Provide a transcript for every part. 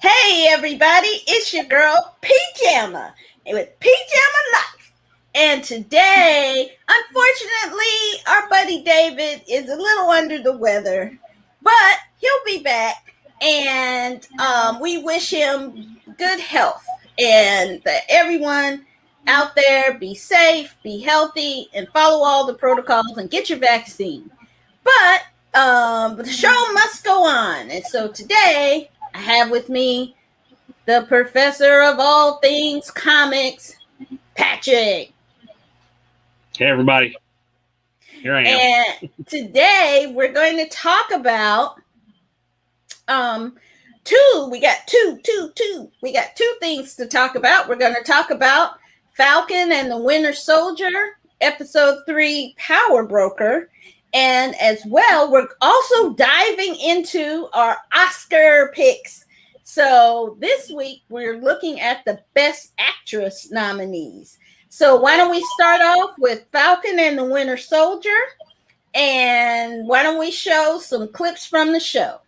Hey everybody, it's your girl PJamma with PJamma Life. And today, unfortunately, our buddy David is a little under the weather, but he'll be back. And we wish him good health and that everyone out there be safe, be healthy, and follow all the protocols and get your vaccine. But the show must go on. And so today, I have with me the professor of all things comics, Patrick. Hey, everybody. Here I am. And today we're going to talk about we got two things to talk about. We're going to talk about Falcon and the Winter Soldier, episode 3, Power Broker. And as well, we're also diving into our Oscar picks. So this week, we're looking at the Best Actress nominees. So why don't we start off with Falcon and the Winter Soldier? And why don't we show some clips from the show?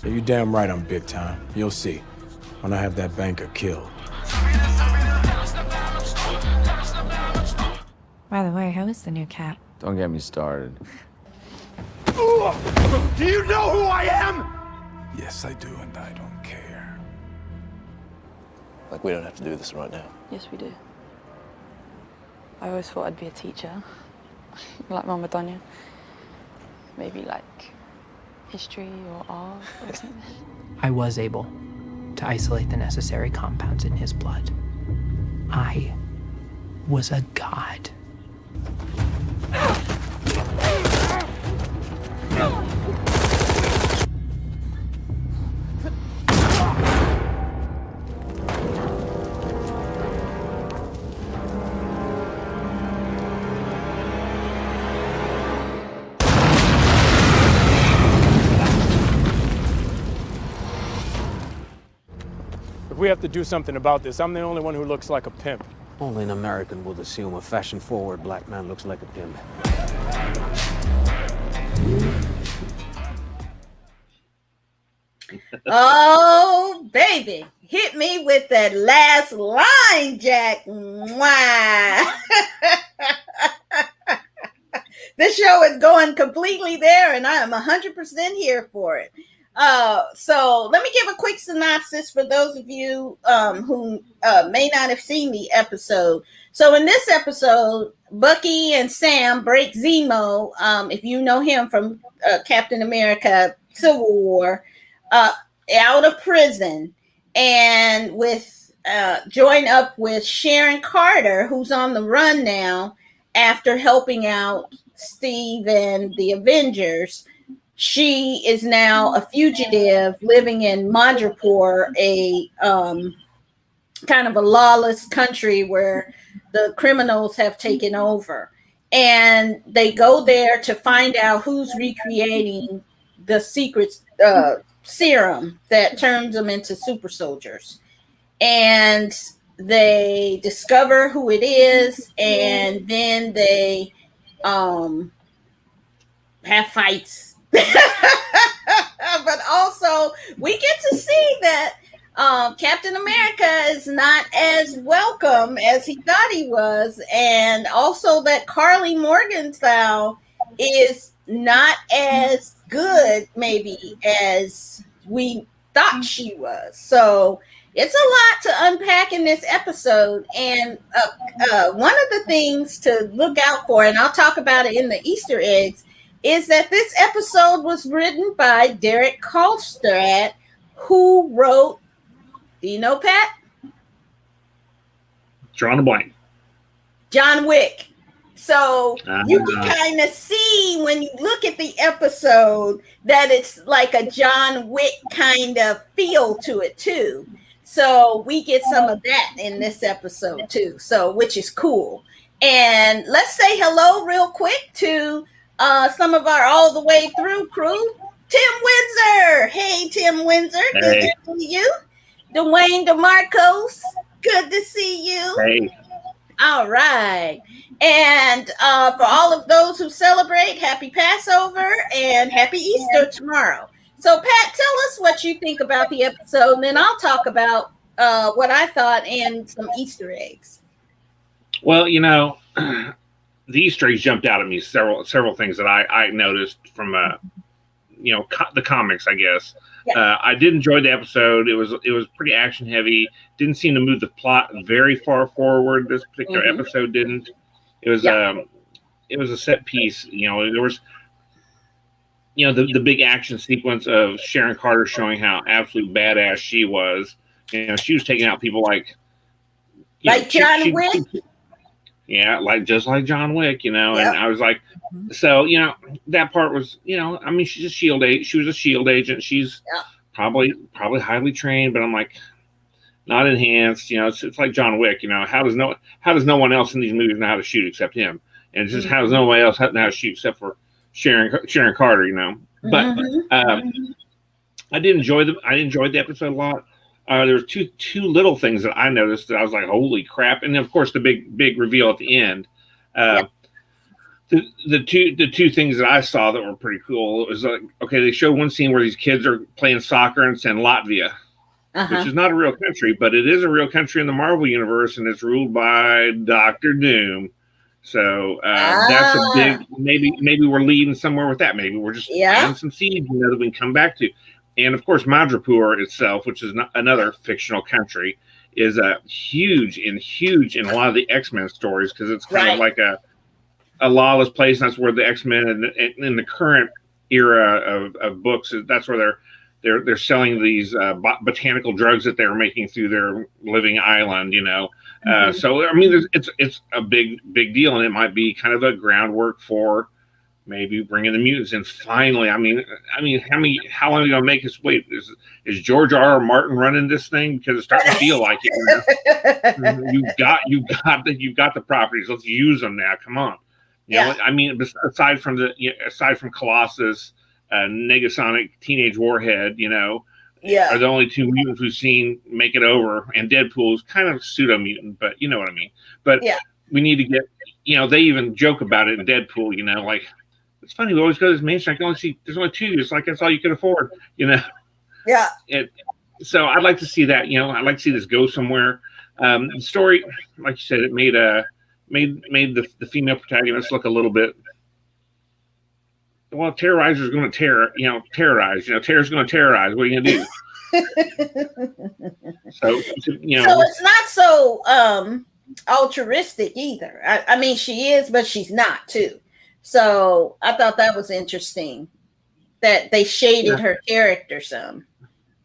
Yeah, you damn right I'm big time. You'll see when I have that banker killed. By the way, how is the new cap? Don't get me started. Do you know who I am? Yes, I do, and I don't care. Like, we don't have to do this right now. Yes, we do. I always thought I'd be a teacher, like Mama Donya. Maybe like history or art or something. I was able to isolate the necessary compounds in his blood. I was a god. If we have to do something about this, I'm the only one who looks like a pimp. Only an American would assume a fashion-forward black man looks like a pimp. Oh, baby. Hit me with that last line, Jack. Mwah. This show is going completely there, and I am 100% here for it. So let me give a quick synopsis for those of you who may not have seen the episode. So in this episode, Bucky and Sam break Zemo, if you know him from Captain America Civil War, out of prison, and with join up with Sharon Carter, who's on the run now after helping out Steve and the Avengers. She is now a fugitive living in Madripoor, a kind of a lawless country where the criminals have taken over. And they go there to find out who's recreating the secret serum that turns them into super soldiers. And they discover who it is, and then they have fights. But also we get to see that Captain America is not as welcome as he thought he was, and also that Carly Morgenthau is not as good maybe as we thought she was. So it's a lot to unpack in this episode, and one of the things to look out for, and I'll talk about it in the Easter eggs, is that this episode was written by Derek Kolstad, who wrote, do you know, Pat? Drawing a blank. John Wick. So you can kind of see when you look at the episode that it's like a John Wick kind of feel to it too. So we get some of that in this episode too. So, which is cool. And let's say hello real quick to some of our all the way through crew. Tim Windsor. Hey, Tim Windsor. Good to see you. Dwayne DeMarcos. Good to see you. Hey. All right. And for all of those who celebrate, happy Passover and happy Easter tomorrow. So, Pat, tell us what you think about the episode, and then I'll talk about what I thought and some Easter eggs. Well, you know, the Easter eggs jumped out at me. Several things that I noticed from, you know, the comics, I guess. Yeah. I did enjoy the episode. It was pretty action heavy. Didn't seem to move the plot very far forward. This particular episode didn't. It was it was a set piece. You know, there was, you know, the big action sequence of Sharon Carter showing how absolute badass she was. You know, she was taking out people like John Wick. Yeah, just like John Wick, you know. Yep. And I was like, so, you know, that part was, you know, I mean, she's a shield agent. She was a shield agent. She's probably highly trained, but I'm like, not enhanced. You know, it's like John Wick. You know, how does no one else in these movies know how to shoot except him? And it's just how does no one else know how to shoot except for Sharon Carter? You know, but I enjoyed the episode a lot. There were two little things that I noticed that I was like, holy crap. And then, of course, the big reveal at the end. The two things that I saw that were pretty cool, it was like, okay, they showed one scene where these kids are playing soccer and it's in Latvia, which is not a real country, but it is a real country in the Marvel universe, and it's ruled by Dr. Doom. So that's a big, maybe we're leading somewhere with that. Maybe we're just planting some seeds, you know, that we can come back to. And of course, Madripoor itself, which is another fictional country, is huge in a lot of the X-Men stories, because it's kind of like a lawless place. And that's where the X-Men and in the current era of books, that's where they're selling these botanical drugs that they're making through their living island. You know, so I mean, it's a big deal, and it might be kind of a groundwork for maybe bringing the mutants in finally. I mean, how long are you gonna make us wait? Is George R.R. Martin running this thing? Because it's starting to feel like it. You've got the properties. Let's use them now. Come on. You know, I mean, aside from Colossus, Negasonic, Teenage Warhead, you know, are the only two mutants we've seen make it over. And Deadpool's kind of pseudo mutant, but you know what I mean. But we need to get. You know, they even joke about it in Deadpool. You know, like. It's funny, we always go to this mansion. I can only see there's only two. It's like that's all you can afford, you know. Yeah. So I'd like to see that. You know, I'd like to see this go somewhere. The story, like you said, it made the female protagonist look a little bit. Well, Terrorizer's going to terrorize. You know, Terror's going to terrorize. What are you going to do? So you know, so it's not so altruistic either. I mean, she is, but she's not too. So I thought that was interesting that they shaded her character some.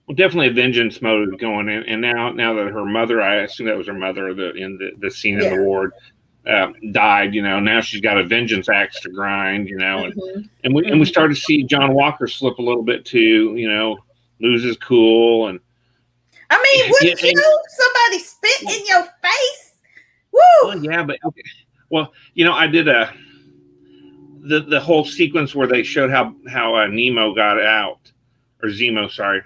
Well, definitely a vengeance mode going in, and now that her mother, I assume that was her mother, in the scene in the ward, died. You know, now she's got a vengeance axe to grind. You know, and we started to see John Walker slip a little bit too. You know, lose his cool, and I mean, wouldn't somebody spit in your face? Woo! Well, yeah, but okay. Well, you know, I did the whole sequence where they showed how Nemo got out, or Zemo, sorry,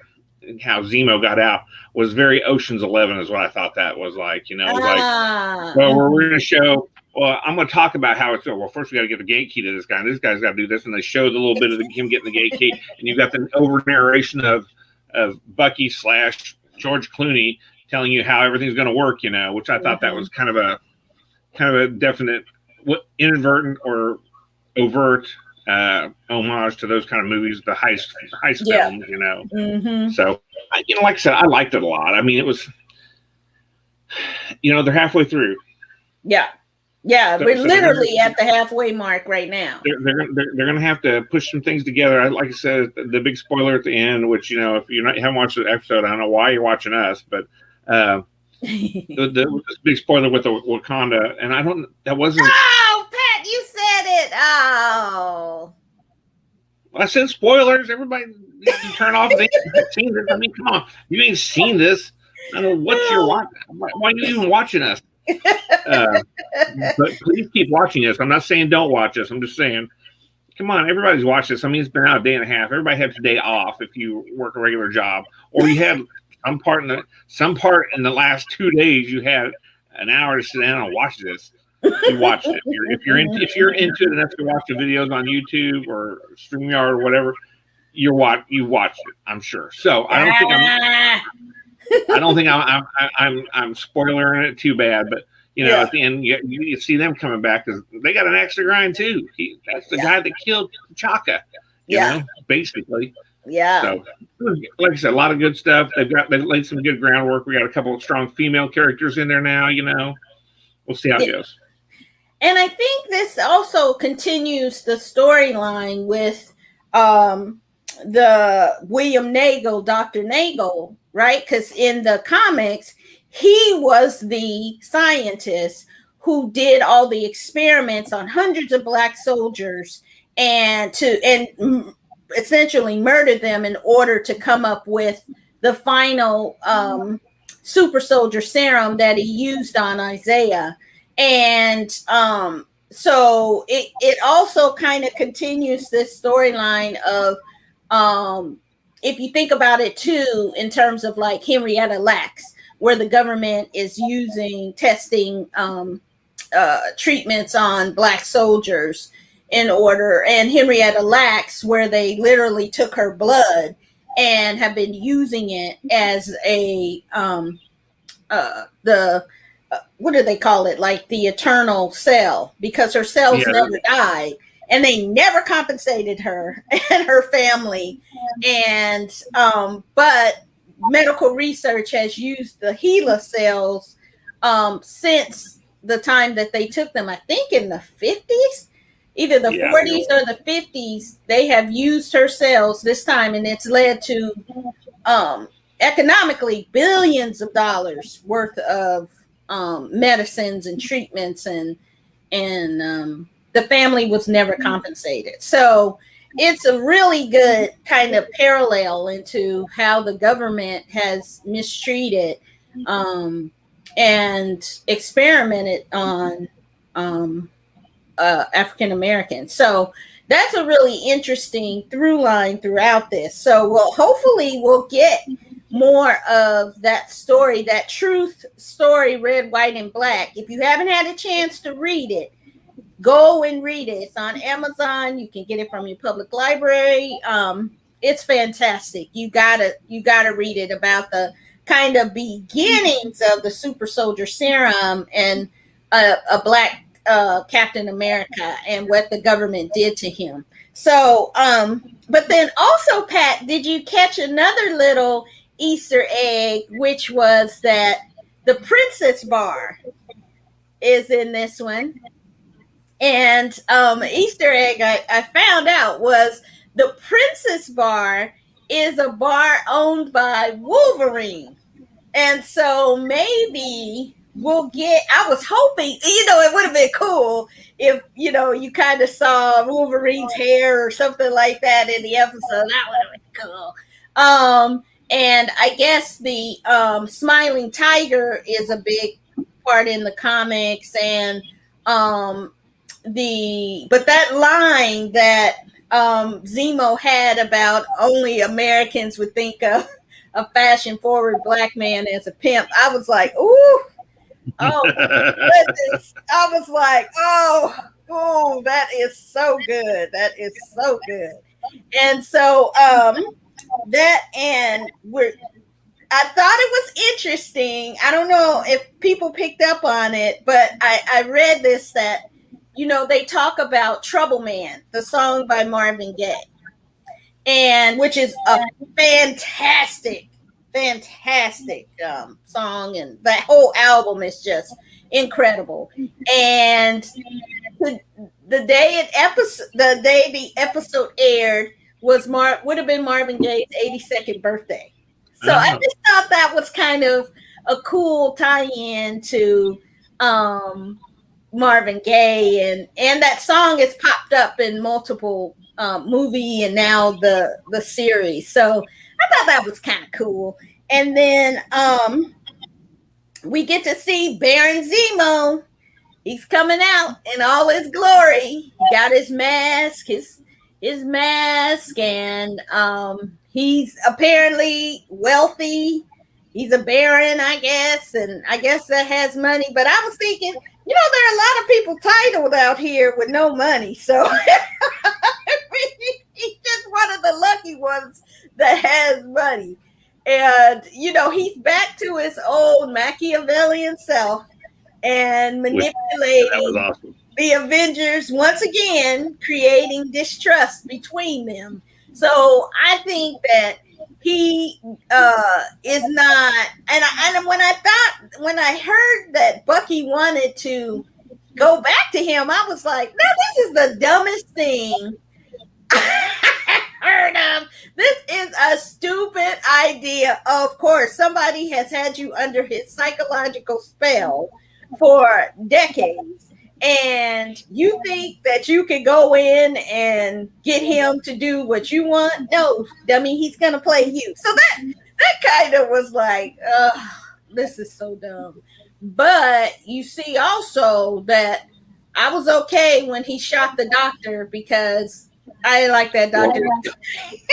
how Zemo got out was very Ocean's 11 is what I thought that was like. You know, it was like, well, we're going to show. Well, I'm going to talk about how it's. Well, first we got to get the gate key to this guy, and this guy's got to do this, and they showed a little bit of him getting the gate key, and you've got the over narration of Bucky / George Clooney telling you how everything's going to work. You know, which I thought that was kind of a definite inadvertent or overt homage to those kind of movies, the heist films, you know. So, you know, like I said, I liked it a lot. I mean, it was, you know, they're halfway through. Yeah, we're literally at the halfway mark right now. They're going to have to push some things together. Like I said, the big spoiler at the end, which, you know, if you haven't watched the episode, I don't know why you're watching us, but the big spoiler with the Wakanda, and that wasn't. Oh, Pat, you said it. Oh. Well, I said spoilers. Everybody turn off. They haven't seen this. I mean, come on. You ain't seen this. I don't know what you're watching. Why are you even watching us? But please keep watching this. I'm not saying don't watch this. I'm just saying, come on, everybody's watched this. I mean, it's been out a day and a half. Everybody has a day off if you work a regular job, or you had some part in the last 2 days. You had an hour to sit down and watch this. You watched it. If you're into it enough to watch the videos on YouTube or StreamYard or whatever, you watched it. I'm sure. So I don't think I'm spoiling it too bad, but at the end you see them coming back because they got an axe to grind too. That's the guy that killed Chaka. You know, basically. Yeah. So, like I said, a lot of good stuff. They've laid some good groundwork. We got a couple of strong female characters in there now. We'll see how it goes. And I think this also continues the storyline with the William Nagel, Dr. Nagel, right? Because in the comics, he was the scientist who did all the experiments on hundreds of Black soldiers and essentially murdered them in order to come up with the final super soldier serum that he used on Isaiah. And so it also kind of continues this storyline of if you think about it too, in terms of like Henrietta Lacks, where the government is testing treatments on Black soldiers and Henrietta Lacks, where they literally took her blood and have been using it as what do they call it? Like the eternal cell, because her cells never died, and they never compensated her and her family. And but medical research has used the HeLa cells since the time that they took them. I think in the 50s, either the 40s or the 50s, they have used her cells this time, and it's led to economically billions of dollars worth of medicines and treatments, and the family was never compensated. So it's a really good kind of parallel into how the government has mistreated and experimented on African Americans. So that's a really interesting through line throughout this. So hopefully we'll get more of that story, that truth story, Red, White, and Black. If you haven't had a chance to read it, go and read it. It's on Amazon. You can get it from your public library. It's fantastic. You gotta read it, about the kind of beginnings of the super soldier serum and a Black Captain America and what the government did to him. So, but then also, Pat, did you catch another little Easter egg, which was that the Princess Bar is in this one? And Easter egg I found out was the Princess Bar is a bar owned by Wolverine. And so maybe we'll get, I was hoping, it would have been cool if, you kind of saw Wolverine's hair or something like that in the episode. That would have been cool. And I guess the Smiling Tiger is a big part in the comics, and but that line that Zemo had about only Americans would think of a fashion-forward Black man as a pimp, I was like, ooh, oh goodness. I was like, oh, that is so good. That is so good. And so I thought it was interesting. I don't know if people picked up on it, but I read this that, they talk about Trouble Man, the song by Marvin Gaye, and which is a fantastic song, and that whole album is just incredible. And the day the episode aired would have been Marvin Gaye's 82nd birthday. So I just thought that was kind of a cool tie-in to Marvin Gaye, and that song has popped up in multiple movie and now the series. So I thought that was kind of cool. And then we get to see Baron Zemo. He's coming out in all his glory. He got his mask, his mask, and he's apparently wealthy. He's a baron, I guess, and I guess that has money. But I was thinking, there are a lot of people titled out here with no money. So he's just one of the lucky ones that has money. And, he's back to his old Machiavellian self and manipulating the Avengers once again, creating distrust between them. So I think that he is not, and when I heard that Bucky wanted to go back to him, I was like, no, this is the dumbest thing I heard of. This is a stupid idea. Of course, somebody has had you under his psychological spell for decades, and you think that you can go in and get him to do what you want? No, dummy, he's gonna play you. So that kind of was like, this is so dumb. But you see also that I was okay when he shot the doctor, because I didn't like that doctor.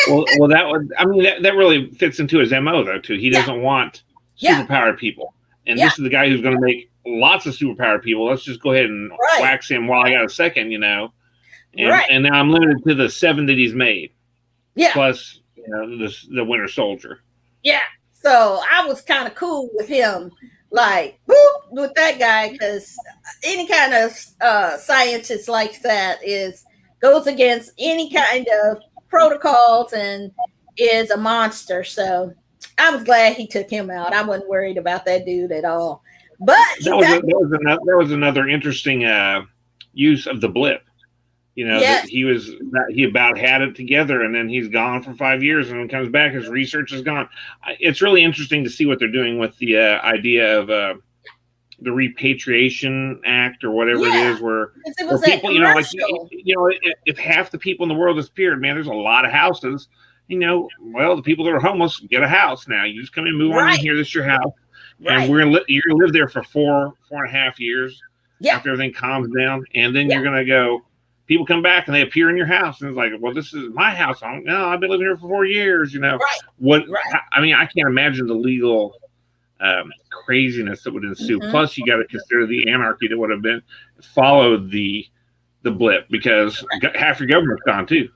Well, that really fits into his MO though too. He doesn't want superpowered people, and this is the guy who's going to make lots of superpowered people. Let's just go ahead and wax him while I got a second, And now I'm limited to the 7 that he's made. Yeah. Plus, the Winter Soldier. Yeah. So I was kind of cool with him, like, with that guy, because any kind of scientist like that goes against any kind of protocols and is a monster. So I was glad he took him out. I wasn't worried about that dude at all. But that was another interesting use of the blip. That he about had it together, and then he's gone for 5 years, and when he comes back, his research is gone. It's really interesting to see what they're doing with the idea of the Repatriation Act or whatever it is, where people, if half the people in the world disappeared, man, there's a lot of houses. Well, the people that are homeless get a house now. You just come in, move on in here. This is your house. And you're gonna live there for 4.5 years after everything calms down, and then you're gonna go. People come back and they appear in your house, and it's like, well, this is my house. No, I've been living here for 4 years. I can't imagine the legal craziness that would ensue. Plus, you got to consider the anarchy that would have been followed the blip, because half your government's gone too.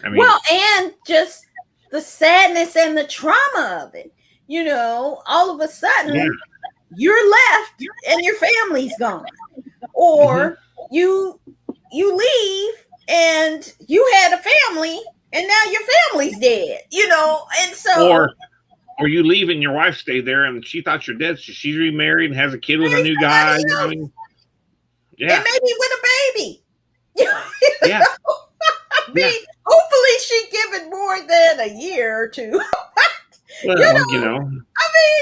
And just the sadness and the trauma of it. All of a sudden, you're left and your family's gone, or you leave and you had a family and now your family's dead, and so. Or you leave and your wife stayed there and she thought you're dead, so she's remarried and has a kid with a new guy. And maybe with a baby. Hopefully she give it more than a year or two. Well, I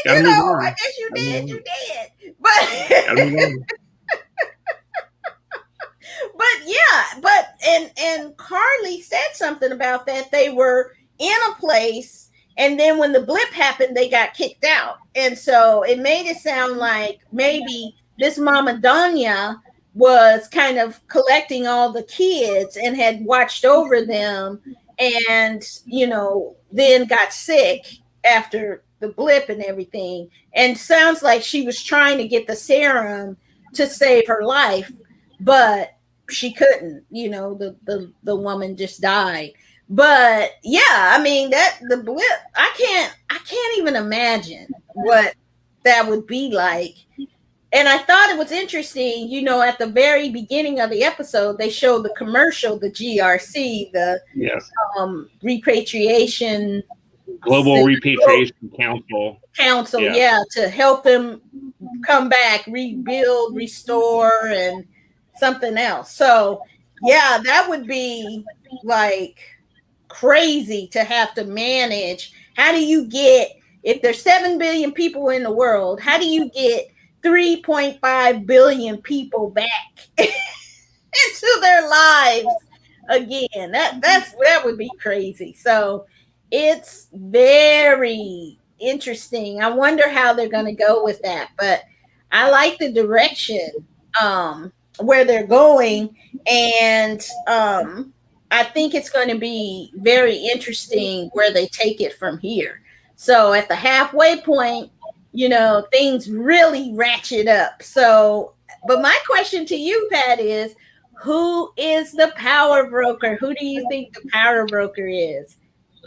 guess you did. You did, but and Carly said something about that. They were in a place, and then when the blip happened, they got kicked out, and so it made it sound like maybe this Mama Donya was kind of collecting all the kids and had watched over them, and then got sick after the blip and everything, and sounds like she was trying to get the serum to save her life, but she couldn't. The woman just died. But that the blip, I can't even imagine what that would be like. And I thought it was interesting, at the very beginning of the episode, they showed the commercial, the GRC, the Repatriation Global Repatriation Council, to help them come back, rebuild, restore, and something else. So, that would be like crazy to have to manage. How do you get, if there's 7 billion people in the world, how do you get 3.5 billion people back into their lives again? That would be crazy. So it's very interesting. I wonder how they're going to go with that, but I like the direction where they're going, and I think it's going to be very interesting where they take it from here. So at the halfway point, things really ratchet up. So, but my question to you, Pat, is who is the power broker? Who do you think the power broker is?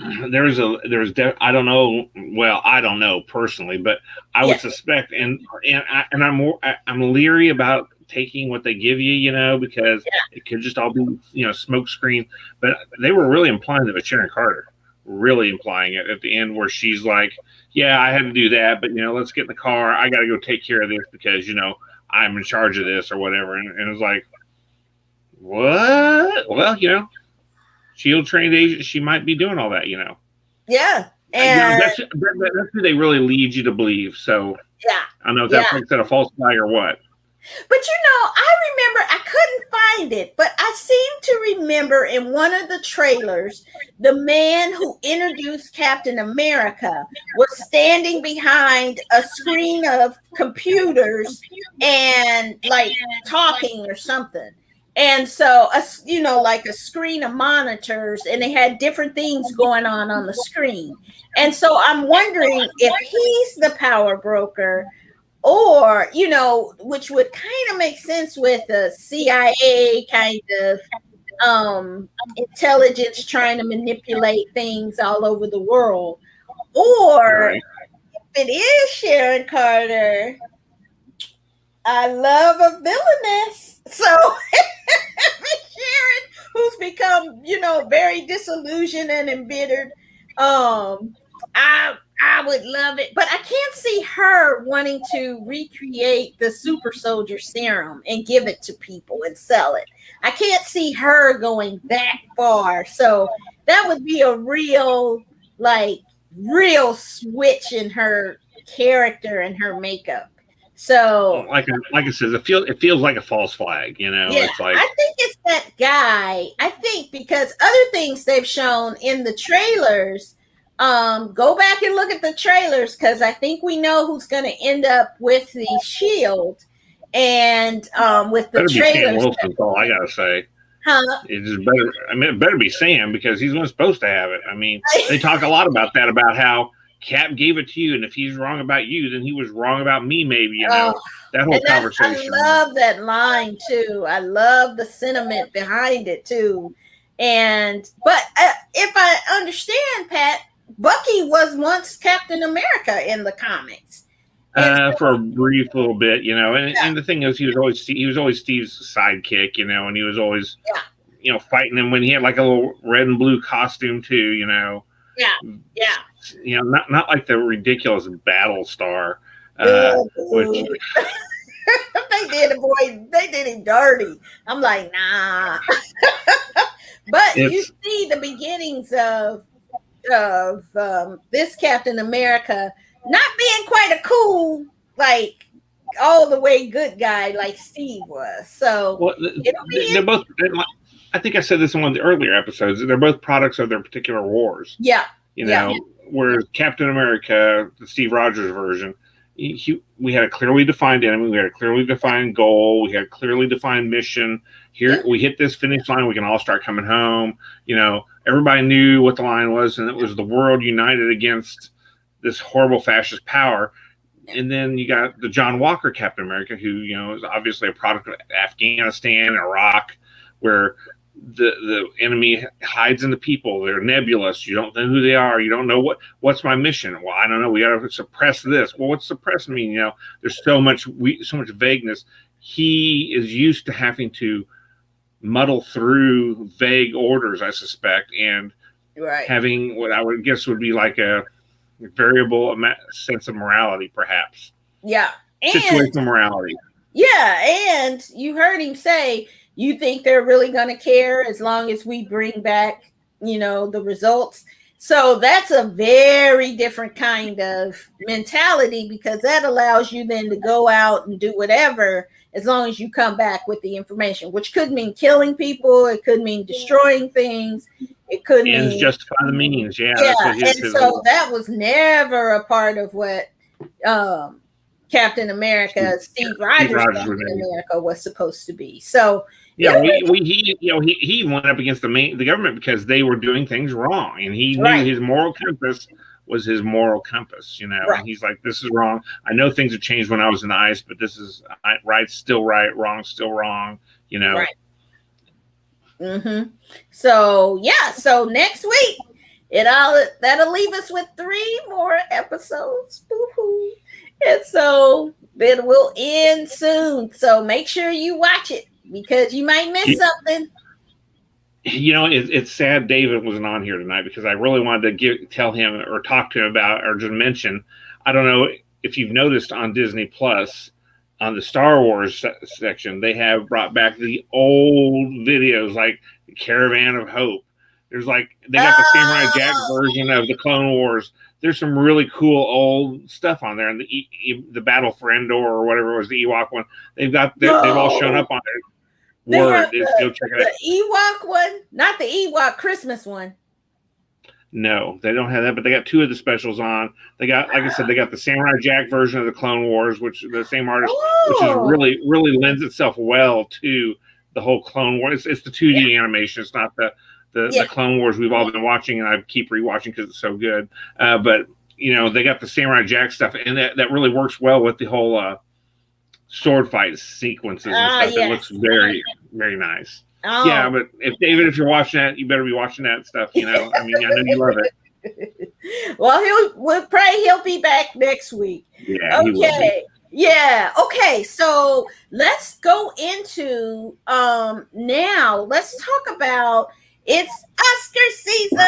I don't know. Well, I don't know personally, but I would suspect, and I'm leery about taking what they give you, because it could just all be, smoke screen. But they were really implying that with Sharon Carter, really implying it at the end, where she's like, "Yeah, I had to do that, but let's get in the car. I got to go take care of this because I'm in charge of this or whatever." And it was like, what? Well, SHIELD trained agent, she might be doing all that, Yeah. And that's who they really lead you to believe. So I don't know if that makes it a false flag or what. But I remember, I couldn't find it, but I seem to remember in one of the trailers, the man who introduced Captain America was standing behind a screen of computers and like talking or something. And so, like a screen of monitors, and they had different things going on the screen. And so I'm wondering if he's the power broker, or, which would kind of make sense with the CIA kind of intelligence trying to manipulate things all over the world. Or if it is Sharon Carter, I love a villainess. So Sharon, who's become, very disillusioned and embittered, I would love it, but I can't see her wanting to recreate the super soldier serum and give it to people and sell it. I can't see her going that far. So that would be a real switch in her character and her makeup. So like I said, it feels like a false flag, It's like, I think it's that guy. I think because other things they've shown in the trailers. Go back and look at the trailers, because I think we know who's going to end up with the SHIELD, and with the trailers. Wilson's all I gotta say. Huh? It just better. I mean, it better be Sam, because he's the one supposed to have it. I mean, they talk a lot about that, about how Cap gave it to you, and if he's wrong about you, then he was wrong about me. Maybe that whole conversation. I love that line too. I love the sentiment behind it too. But if I understand, Pat, Bucky was once Captain America in the comics. For a brief little bit, and the thing is, he was always Steve's sidekick, and he was always, fighting him when he had like a little red and blue costume too, not like the ridiculous battle star, which they did him dirty. I'm like, nah. But you see the beginnings of this Captain America not being quite a cool, like all the way good guy like Steve was. So they're both. I think I said this in one of the earlier episodes. They're both products of their particular wars. Yeah. Whereas Captain America, the Steve Rogers version, we had a clearly defined enemy, we had a clearly defined goal, we had a clearly defined mission. Here we hit this finish line, we can all start coming home. Everybody knew what the line was, and it was the world united against this horrible fascist power. And then you got the John Walker Captain America, who is obviously a product of Afghanistan, Iraq, where the enemy hides in the people. They're nebulous. You don't know who they are. You don't know what's my mission. Well, I don't know. We got to suppress this. Well, what's suppress mean? There's so much vagueness. He is used to having to muddle through vague orders, I suspect, and having what I would guess would be like a variable sense of morality, perhaps. Yeah. Situational morality. Yeah, and you heard him say, you think they're really going to care as long as we bring back, the results. So that's a very different kind of mentality, because that allows you then to go out and do whatever as long as you come back with the information, which could mean killing people. It could mean destroying things. It could mean justify the means. Yeah. And so that was never a part of what Captain America, Steve Rogers Captain America was supposed to be. So yeah, he went up against the government because they were doing things wrong, and he knew his moral compass was his moral compass, you know. And he's like, this is wrong. I know things have changed when I was in the ice, but this is right, still right, wrong, still wrong, you know. Right. So yeah, so next week that'll leave us with 3 more episodes. Woo-hoo. And so then we'll end soon. So make sure you watch it because you might miss something. You know, it's sad David wasn't on here tonight because I really wanted to tell him or talk to him about or just mention. I don't know if you've noticed on Disney Plus, on the Star Wars section, they have brought back the old videos like the Caravan of Hope. There's like, they got the Samurai Jack version of the Clone Wars. There's some really cool old stuff on there. And the Battle for Endor or whatever was the Ewok one. They've all shown up on there. Go check it out. The Ewok one, not the Ewok Christmas one. No, they don't have that, but they got 2 of the specials on. They got, like I said, they got the Samurai Jack version of the Clone Wars, which the same artist, which is really lends itself well to the whole Clone Wars. It's the 2D animation. It's not the Clone Wars we've all been watching, and I keep rewatching because it's so good. But you know, they got the Samurai Jack stuff, and that really works well with the whole sword fight sequences and stuff. It looks very, very nice. Yeah, but if you're watching that, you better be watching that stuff. You know, I mean, I know you love it. Well, we'll pray he'll be back next week. Yeah. Okay. Yeah. Okay. So let's go into now. Let's talk about it's Oscar season.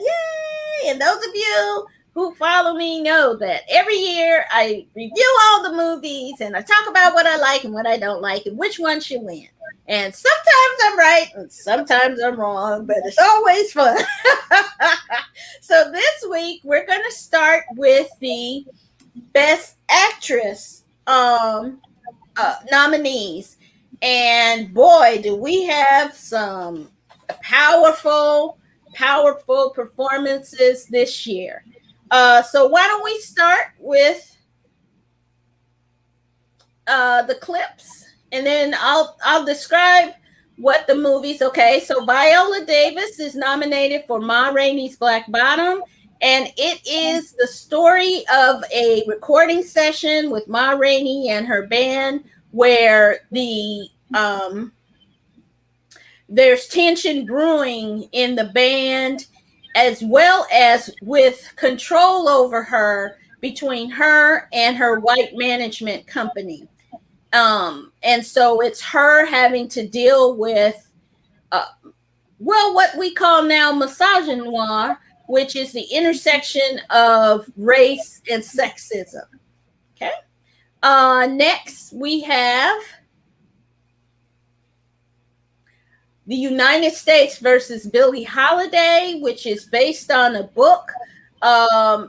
Yay! And those of you who follow me know that every year I review all the movies and I talk about what I like and what I don't like and which one should win. And sometimes I'm right and sometimes I'm wrong, but it's always fun. So this week we're going to start with the Best Actress nominees. And boy, do we have some powerful performances this year. So why don't we start with the clips, and then I'll describe what the movies. Okay, so Viola Davis is nominated for Ma Rainey's Black Bottom, and it is the story of a recording session with Ma Rainey and her band where there's tension brewing in the band, as well as with control over her between her and her white management company. And so it's her having to deal with, what we call now misogynoir, which is the intersection of race and sexism. Okay. Next, we have The United States versus Billie Holiday, which is based on a book. I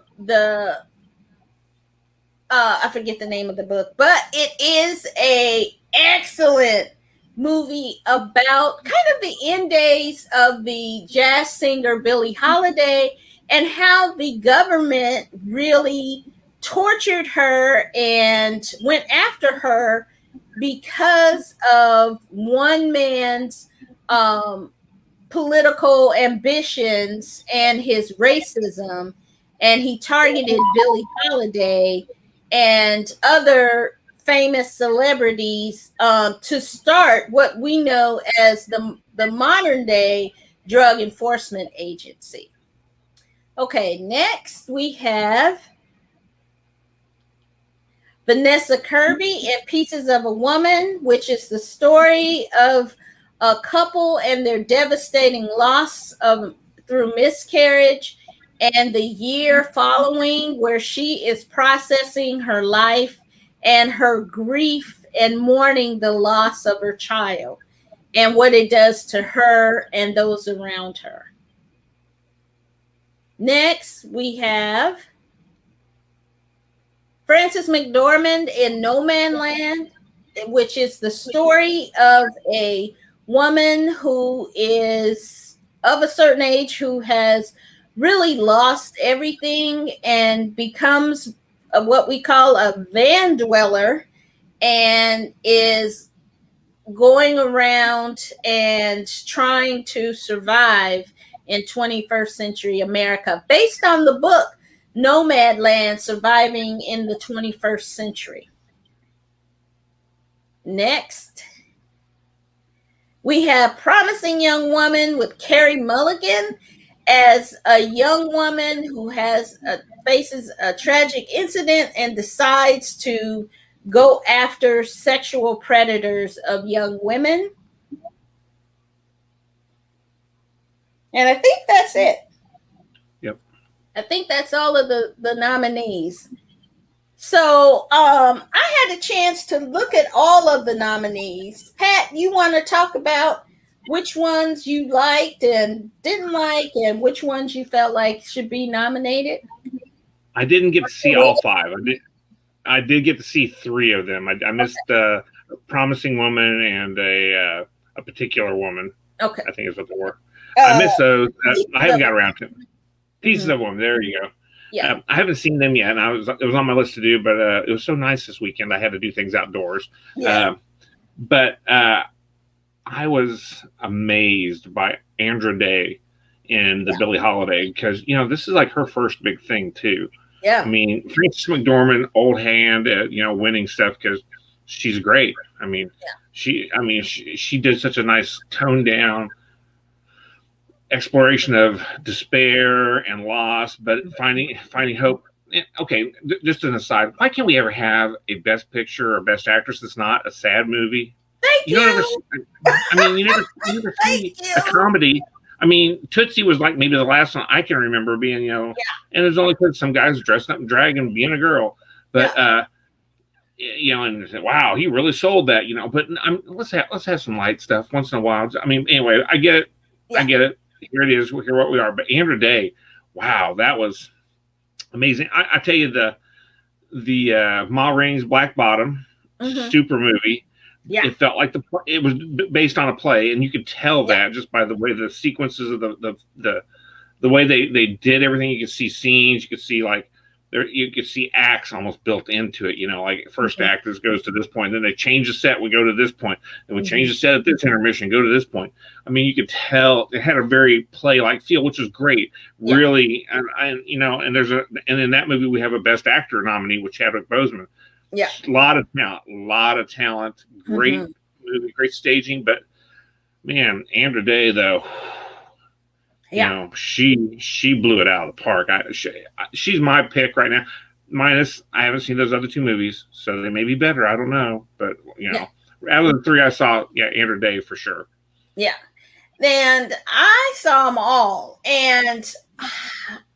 forget the name of the book, but it is a excellent movie about kind of the end days of the jazz singer Billie Holiday and how the government really tortured her and went after her because of one man's political ambitions and his racism, and he targeted Billie Holiday and other famous celebrities to start what we know as the modern day Drug Enforcement Agency. Okay, next we have Vanessa Kirby in Pieces of a Woman, which is the story of a couple and their devastating loss through miscarriage and the year following, where she is processing her life and her grief and mourning the loss of her child and what it does to her and those around her. Next, we have Frances McDormand in No Man Land. which is the story of a woman who is of a certain age who has really lost everything and becomes what we call a van dweller, and is going around and trying to survive in 21st century America, based on the book Nomadland: Surviving in the 21st Century. Next, we have Promising Young Woman with Carey Mulligan as a young woman who faces a tragic incident and decides to go after sexual predators of young women. And I think that's it. Yep. I think that's all of the nominees. So I had a chance to look at all of the nominees. Pat, you want to talk about which ones you liked and didn't like, and which ones you felt like should be nominated? I didn't get to see all 5. I did get to see 3 of them. I missed a Promising Woman and a Particular Woman. Okay. I think is what they were. I missed those. I haven't got around to them. Pieces of Woman. There you go. Yeah. I haven't seen them yet, and it was on my list to do, but it was so nice this weekend. I had to do things outdoors. Yeah. But I was amazed by Andra Day in the Billie Holiday, because this is like her first big thing too. Yeah. I mean, Frances McDormand, old hand at winning stuff, because she's great. I mean, she did such a nice toned down exploration of despair and loss, but finding hope. Okay, just an aside, why can't we ever have a Best Picture or Best Actress that's not a sad movie? Thank you. You never see a comedy. I mean, Tootsie was like maybe the last one I can remember being, and it's only because some guys dressing up in drag and being a girl. But and wow, he really sold that, But let's have some light stuff once in a while. I mean, anyway, I get it. Yeah. I get it. Here it is. Here what we are. But Andra Day, wow, that was amazing. I tell you, the Ma Rainey's Black Bottom, super movie. Yeah, it felt like it was based on a play, and you could tell that just by the way the sequences of the way they did everything. You could see scenes, you could see you could see acts almost built into it. Like first act goes to this point, then they change the set, we go to this point, then we change the set at this intermission, go to this point. I mean, you could tell it had a very play-like feel, which was great. Yeah. Really, and in that movie we have a Best Actor nominee with Chadwick Boseman. Yeah, a lot of talent, great movie, great staging, but man, Andra Day though, she blew it out of the park. She's my pick right now. Minus, I haven't seen those other 2 movies, so they may be better. I don't know, but out of the 3 I saw, Andra Day for sure. Yeah, and I saw them all, and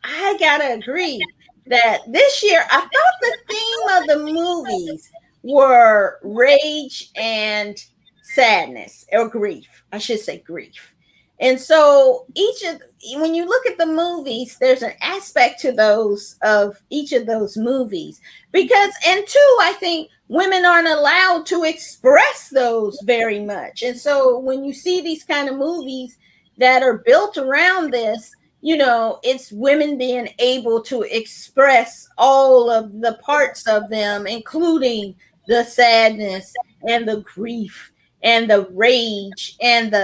I gotta agree that this year I thought the theme of the movies were rage and sadness, or grief. I should say grief. And so when you look at the movies, there's an aspect to those of each of those movies, because, and 2, I think women aren't allowed to express those very much. And so when you see these kind of movies that are built around this, it's women being able to express all of the parts of them, including the sadness and the grief and the rage and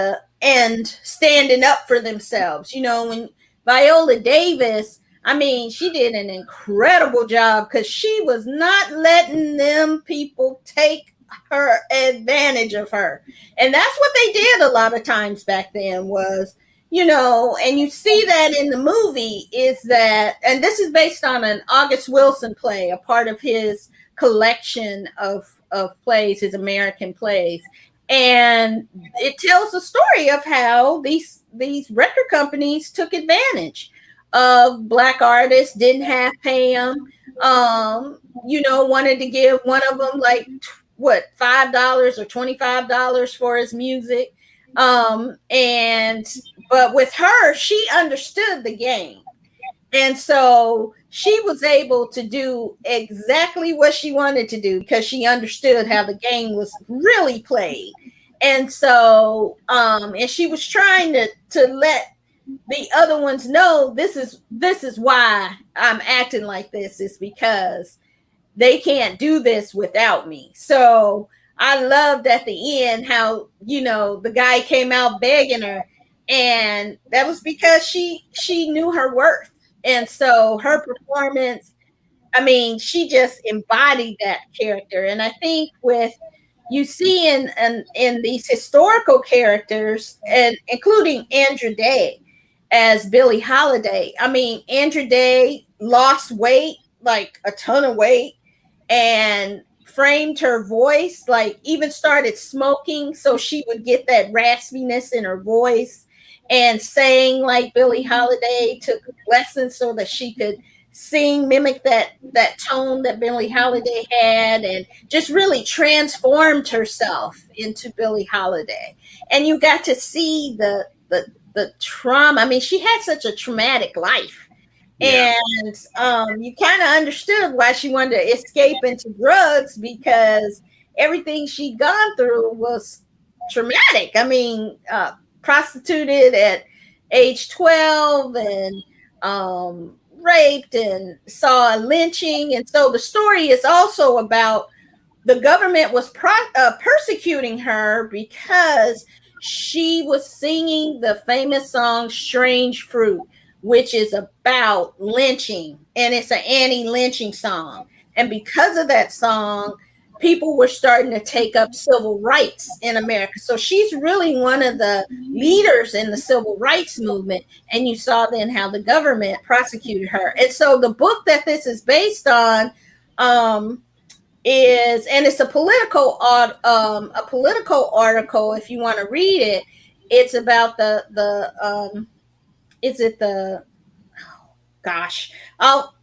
standing up for themselves. When Viola Davis, she did an incredible job, because she was not letting them people take her advantage of her. And that's what they did a lot of times back then was, and you see that in the movie, is that, and this is based on an August Wilson play, a part of his collection of plays, his American plays. And it tells the story of how these record companies took advantage of Black artists, didn't have to pay them, wanted to give one of them $5 or $25 for his music. But with her, she understood the game. And so she was able to do exactly what she wanted to do because she understood how the game was really played. And so, and she was trying to let the other ones know this is why I'm acting like this, is because they can't do this without me. So I loved at the end how, you know, the guy came out begging her, and that was because she knew her worth. And so her performance, I mean, she just embodied that character. And I think with you see in these historical characters, and including Andra Day as Billie Holiday. I mean, Andra Day lost weight, like a ton of weight, and framed her voice, like even started smoking so she would get that raspiness in her voice, and sang like Billie Holiday, took lessons so that she could sing, mimic that tone that Billie Holiday had, and just really transformed herself into Billie Holiday. And you got to see the trauma. I mean, she had such a traumatic life. Yeah. And you kind of understood why she wanted to escape into drugs, because everything she'd gone through was traumatic. I mean, prostituted at age 12 and raped and saw a lynching. And so the story is also about the government was persecuting her because she was singing the famous song Strange Fruit, which is about lynching, and it's an anti-lynching song. And because of that song, people were starting to take up civil rights in America. So she's really one of the leaders in the civil rights movement. And you saw then how the government prosecuted her. And so the book that this is based on is, and it's a political article if you want to read it. It's about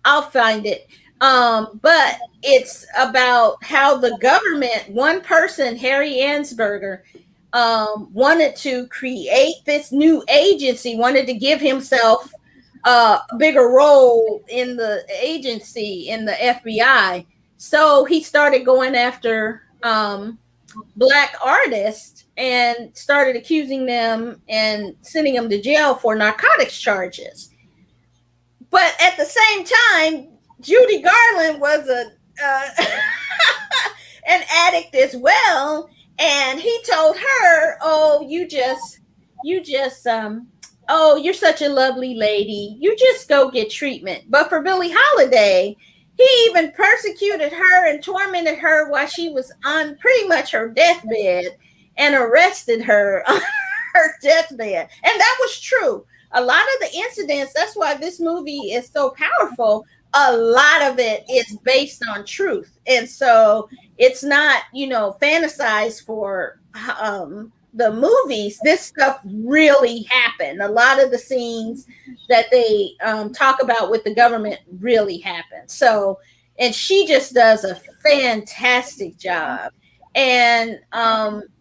I'll find it. But it's about how the government, one person, Harry Ansberger, wanted to create this new agency, wanted to give himself a bigger role in the agency, in the FBI. So he started going after Black artists and started accusing them and sending them to jail for narcotics charges. But at the same time, Judy Garland was an addict as well, and he told her, "Oh, you're such a lovely lady. You just go get treatment." But for Billie Holiday, he even persecuted her and tormented her while she was on pretty much her deathbed, and arrested her on her deathbed. And that was true. A lot of the incidents, that's why this movie is so powerful. A lot of it is based on truth. And so it's not, fantasized for the movies. This stuff really happened. A lot of the scenes that they talk about with the government really happened. So, and she just does a fantastic job. And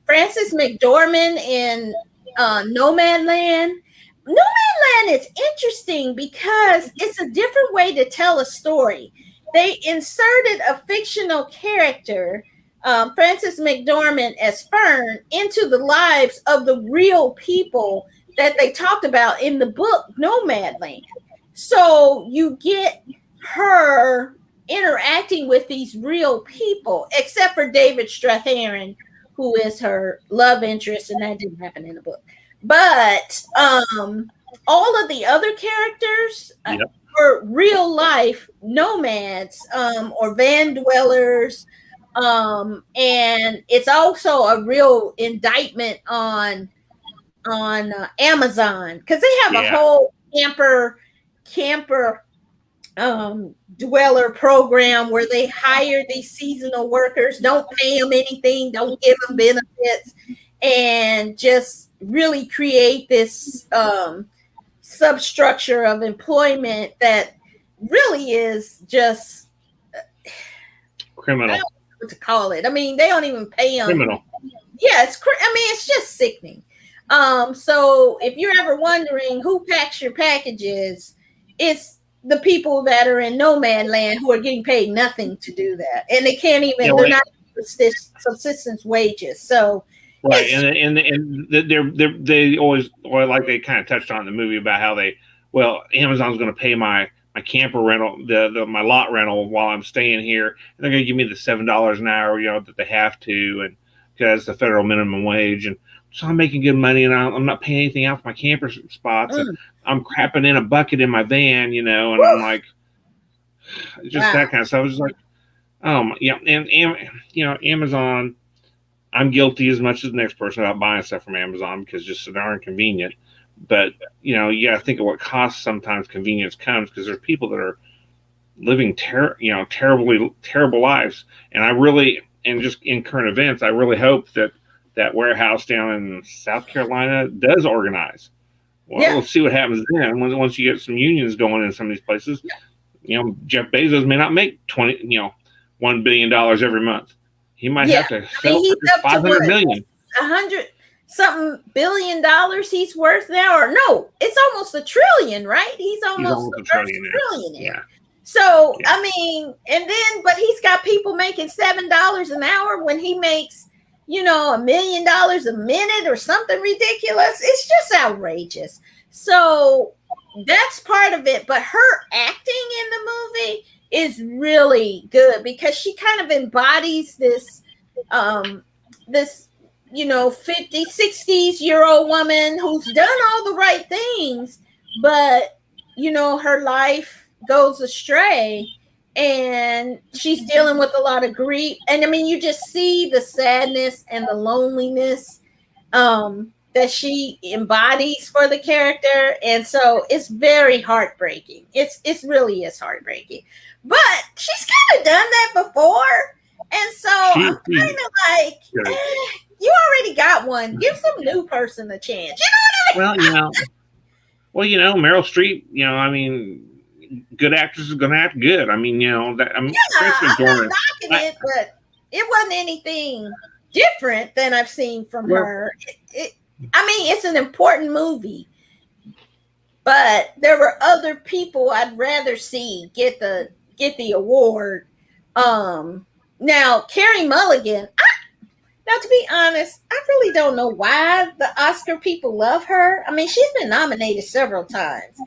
Frances McDormand in Nomadland. Nomadland is interesting because it's a different way to tell a story. They inserted a fictional character, Frances McDormand as Fern, into the lives of the real people that they talked about in the book Nomadland. So you get her interacting with these real people, except for David Strathairn, who is her love interest, and that didn't happen in the book. But all of the other characters are real life nomads or van dwellers. And it's also a real indictment on Amazon, because they have a whole camper dweller program where they hire these seasonal workers, don't pay them anything, don't give them benefits, and just really create this substructure of employment that really is just criminal. I don't know what to call it. I mean, they don't even pay them. Criminal. Yeah, it's just sickening. So if you're ever wondering who packs your packages, it's the people that are in nomad land who are getting paid nothing to do that, and they can't even. They're not subsistence wages. So right, and they always, or like they kind of touched on in the movie about how Amazon's going to pay my camper rental, my lot rental while I'm staying here, and they're going to give me the $7 an hour, that they have to, and because the federal minimum wage, and so I'm making good money, and I'm not paying anything out for my camper spots, and I'm crapping in a bucket in my van, and I'm like, just that kind of stuff. I was just like, and Amazon. I'm guilty as much as the next person about buying stuff from Amazon because it's just so darn convenient. But you got to think of what costs sometimes convenience comes, because there's people that are living terrible lives. And I really, and just in current events, I really hope that warehouse down in South Carolina does organize. Well, we'll see what happens then. Once you get some unions going in some of these places, Jeff Bezos may not make $1 billion every month. He might have to sell for $500 million. $100-something billion he's worth now, or no, it's almost $1 trillion, right? He's almost a trillionaire. Yeah. So I mean, but he's got people making $7 an hour when he makes $1 million a minute or something ridiculous. It's just outrageous. So that's part of it. But her acting in the movie is really good because she kind of embodies this 50, 60-year-old woman who's done all the right things, but her life goes astray and she's dealing with a lot of grief. And I mean, you just see the sadness and the loneliness that she embodies for the character. And so it's very heartbreaking. It really is heartbreaking. But she's kind of done that before. And so I'm kind of like, you already got one. Give some new person a chance. You know what I mean? Well, Meryl Streep, I mean, good actress is going to act good. I mean, I'm not knocking it, but it wasn't anything different than I've seen from her. I mean, it's an important movie, but there were other people I'd rather see get the award. Now, Carey Mulligan, now to be honest, I really don't know why the Oscar people love her. I mean, she's been nominated several times.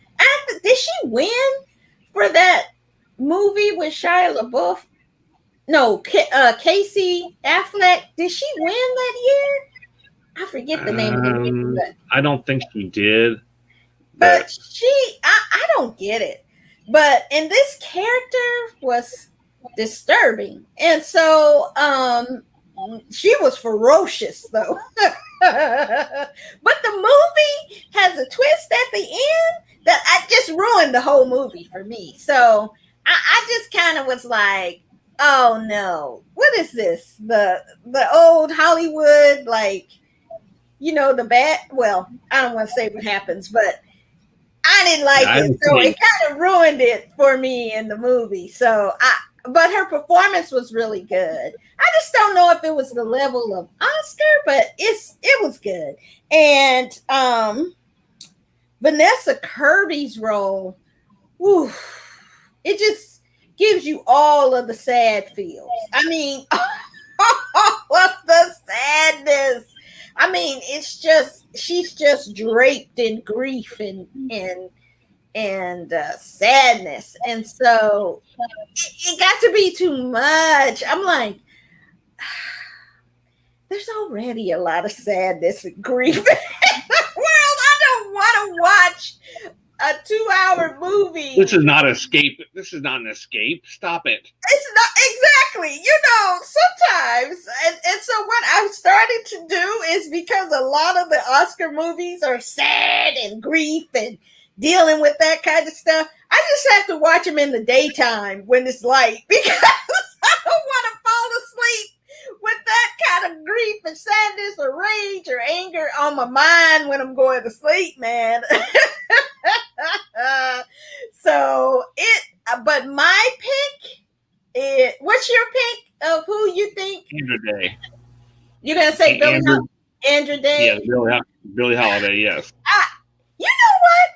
Did she win for that movie with Shia LaBeouf? No, Casey Affleck. Did she win that year? I forget the name of the movie. I don't think she did. But I don't get it. But and this character was disturbing, and so she was ferocious though. But the movie has a twist at the end that I just ruined the whole movie for me. So I just kind of was like, oh no, what is this? The old Hollywood, like, the bad. Well, I don't want to say what happens, but I didn't like it, so it kind of ruined it for me in the movie. So but her performance was really good. I just don't know if it was the level of Oscar, but it was good. And Vanessa Kirby's role, it just gives you all of the sad feels. I mean, all of the sadness. I mean, she's just draped in grief and sadness, and so it got to be too much. I'm like, there's already a lot of sadness and grief in the world. I don't want to watch a 2-hour movie. This is not escape. This is not an escape. Stop it. It's not exactly. Sometimes, and so what I've started to do is, because a lot of the Oscar movies are sad and grief and dealing with that kind of stuff, I just have to watch them in the daytime when it's light, because I don't want to fall asleep with that kind of grief and sadness or rage or anger on my mind when I'm going to sleep, man. But my pick, what's your pick of who you think? Andra Day. You're going to say Andra Day? Yeah, Billie Holiday, yes. You know what?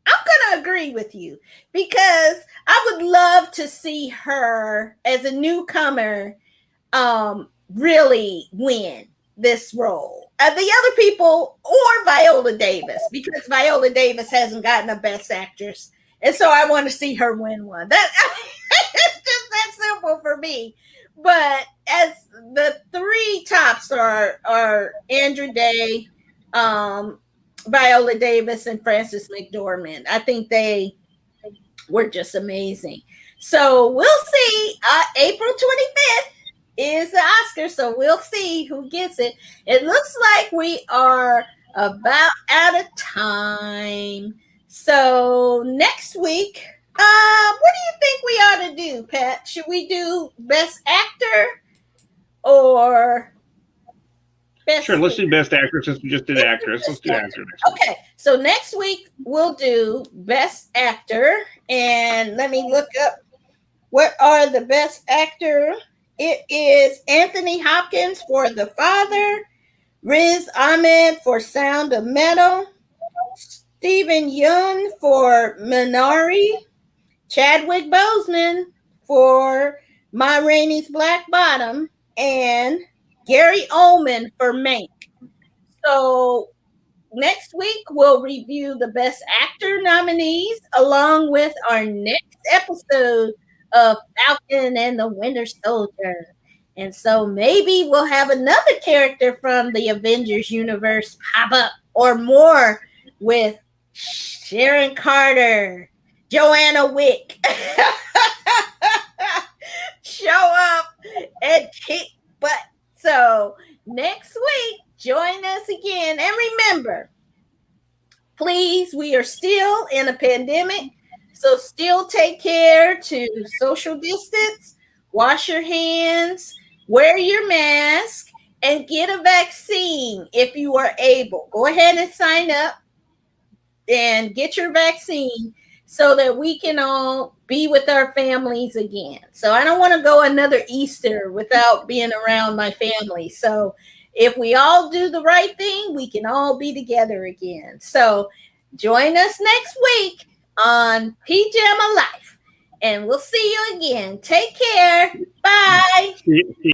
I'm going to agree with you because I would love to see her as a newcomer really win this role. The other people or Viola Davis, because Viola Davis hasn't gotten a Best Actress. And so I want to see her win one. It's just that simple for me. But as the three tops are Andra Day, Viola Davis, and Frances McDormand. I think they were just amazing. So we'll see. April 25th is the Oscar, so we'll see who gets it. It looks like we are about out of time. So next week, what do you think we ought to do, Pat? Should we do Best Actor or Best Sure, let's do Best Actress since we just did Actress. Let's do Actor next week. Okay, so next week we'll do Best Actor, and let me look up what are the Best Actor. It is Anthony Hopkins for The Father, Riz Ahmed for Sound of Metal, Stephen Yeun for Minari, Chadwick Boseman for Ma Rainey's Black Bottom, and Gary Oldman for Mank. So next week we'll review the Best Actor nominees along with our next episode of Falcon and the Winter Soldier. And so maybe we'll have another character from the Avengers universe pop up or more with Sharon Carter, Joanna Wick show up and kick butt. So next week, join us again. And remember, please, we are still in a pandemic. So still take care to social distance, wash your hands, wear your mask, and get a vaccine if you are able. Go ahead and sign up and get your vaccine so that we can all be with our families again. So I don't want to go another Easter without being around my family. So if we all do the right thing, we can all be together again. So join us next week on PJamma Life, and we'll see you again. Take care. Bye.